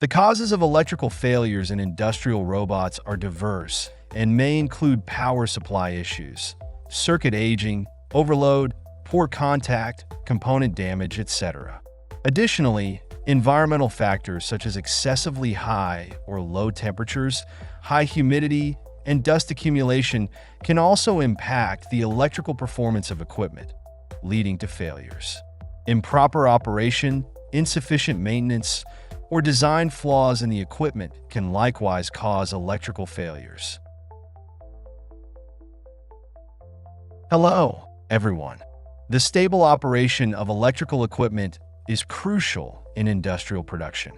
The causes of electrical failures in industrial robots are diverse and may include power supply issues, circuit aging, overload, poor contact, component damage, etc. Additionally, environmental factors such as excessively high or low temperatures, high humidity, and dust accumulation can also impact the electrical performance of equipment, leading to failures. Improper operation, insufficient maintenance, or design flaws in the equipment can likewise cause electrical failures. Hello, everyone. The stable operation of electrical equipment is crucial in industrial production.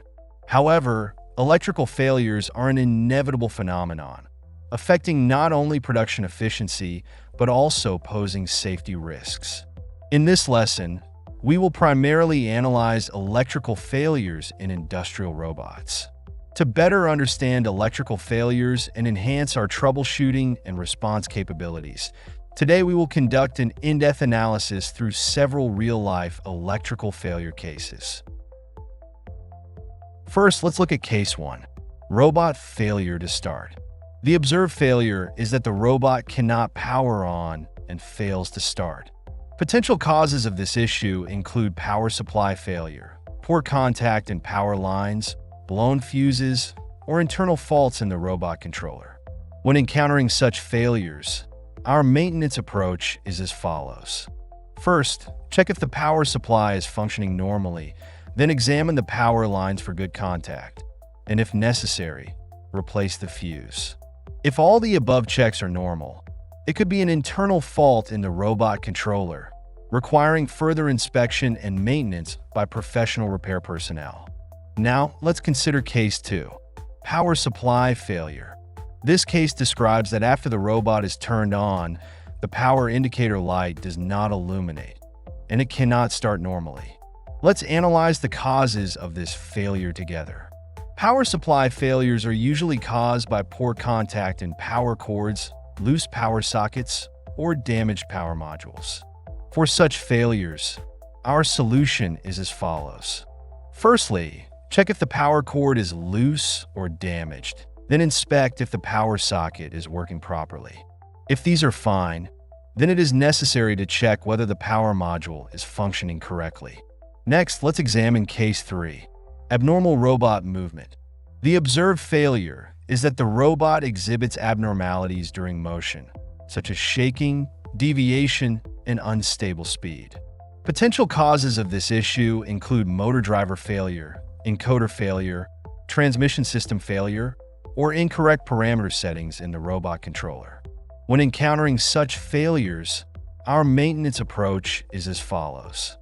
However, electrical failures are an inevitable phenomenon, affecting not only production efficiency, but also posing safety risks. In this lesson, we will primarily analyze electrical failures in industrial robots. To better understand electrical failures and enhance our troubleshooting and response capabilities, today we will conduct an in-depth analysis through several real-life electrical failure cases. First, let's look at Case 1, robot failure to start. The observed failure is that the robot cannot power on and fails to start. Potential causes of this issue include power supply failure, poor contact in power lines, blown fuses, or internal faults in the robot controller. When encountering such failures, our maintenance approach is as follows. First, check if the power supply is functioning normally, then examine the power lines for good contact, and if necessary, replace the fuse. If all the above checks are normal, it could be an internal fault in the robot controller, requiring further inspection and maintenance by professional repair personnel. Now, let's consider Case 2, power supply failure. This case describes that after the robot is turned on, the power indicator light does not illuminate, and it cannot start normally. Let's analyze the causes of this failure together. Power supply failures are usually caused by poor contact in power cords, loose power sockets, or damaged power modules. For such failures, our solution is as follows. Firstly, check if the power cord is loose or damaged. Then inspect if the power socket is working properly. If these are fine, then it is necessary to check whether the power module is functioning correctly. Next, let's examine Case 3, abnormal robot movement. The observed failure is that the robot exhibits abnormalities during motion, such as shaking, deviation, and unstable speed. Potential causes of this issue include motor driver failure, encoder failure, transmission system failure, or incorrect parameter settings in the robot controller. When encountering such failures, our maintenance approach is as follows.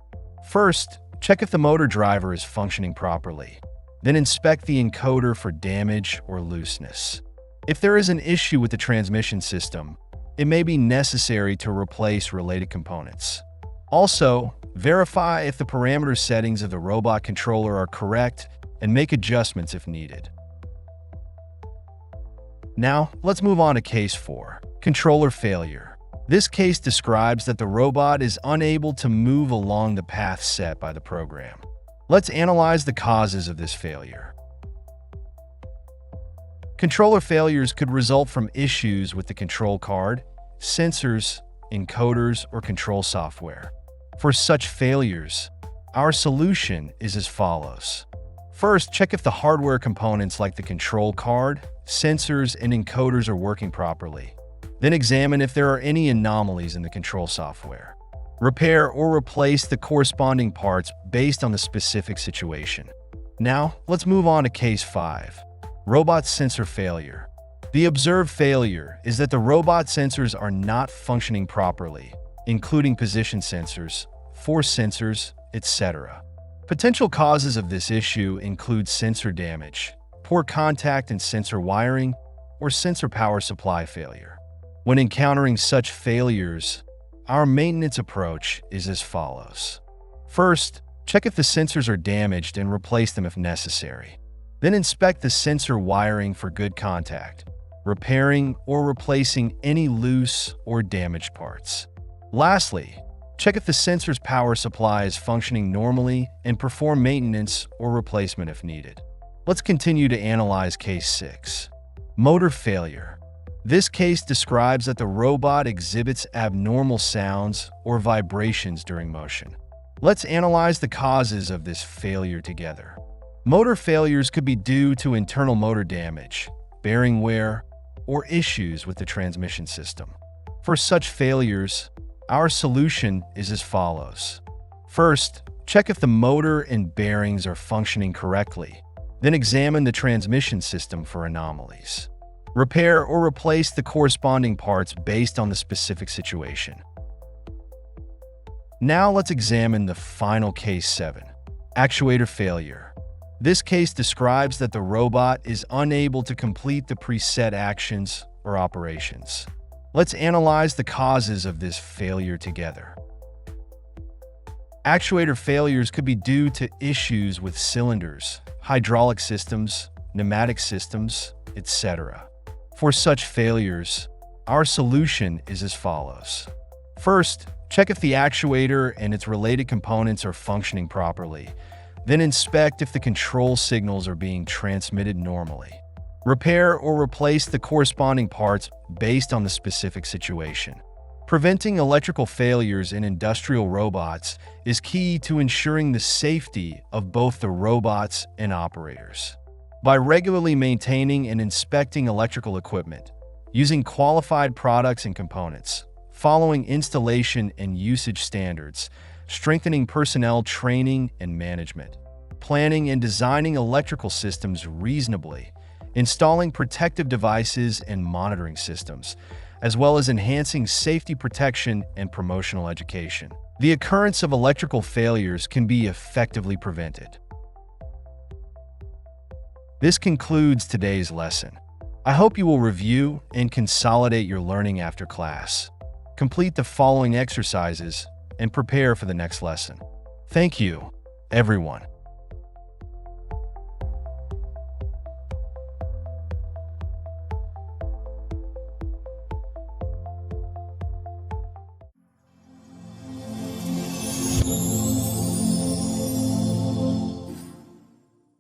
First, check if the motor driver is functioning properly. Then inspect the encoder for damage or looseness. If there is an issue with the transmission system, it may be necessary to replace related components. Also, verify if the parameter settings of the robot controller are correct and make adjustments if needed. Now, let's move on to Case 4, controller failure. This case describes that the robot is unable to move along the path set by the program. Let's analyze the causes of this failure. Controller failures could result from issues with the control card, sensors, encoders, or control software. For such failures, our solution is as follows. First, check if the hardware components like the control card, sensors, and encoders are working properly. Then examine if there are any anomalies in the control software. Repair or replace the corresponding parts based on the specific situation. Now, let's move on to Case 5, robot sensor failure. The observed failure is that the robot sensors are not functioning properly, including position sensors, force sensors, etc. Potential causes of this issue include sensor damage, poor contact and sensor wiring, or sensor power supply failure. When encountering such failures, our maintenance approach is as follows. First, check if the sensors are damaged and replace them if necessary. Then inspect the sensor wiring for good contact, repairing or replacing any loose or damaged parts. Lastly, check if the sensor's power supply is functioning normally and perform maintenance or replacement if needed. Let's continue to analyze case 6. Motor failure. This case describes that the robot exhibits abnormal sounds or vibrations during motion. Let's analyze the causes of this failure together. Motor failures could be due to internal motor damage, bearing wear, or issues with the transmission system. For such failures, our solution is as follows. First, check if the motor and bearings are functioning correctly. Then examine the transmission system for anomalies. Repair or replace the corresponding parts based on the specific situation. Now let's examine the final case 7, actuator failure. This case describes that the robot is unable to complete the preset actions or operations. Let's analyze the causes of this failure together. Actuator failures could be due to issues with cylinders, hydraulic systems, pneumatic systems, etc. For such failures, our solution is as follows. First, check if the actuator and its related components are functioning properly. Then inspect if the control signals are being transmitted normally. Repair or replace the corresponding parts based on the specific situation. Preventing electrical failures in industrial robots is key to ensuring the safety of both the robots and operators. By regularly maintaining and inspecting electrical equipment, using qualified products and components, following installation and usage standards, strengthening personnel training and management, planning and designing electrical systems reasonably, installing protective devices and monitoring systems, as well as enhancing safety protection and promotional education, the occurrence of electrical failures can be effectively prevented. This concludes today's lesson. I hope you will review and consolidate your learning after class. Complete the following exercises and prepare for the next lesson. Thank you, everyone.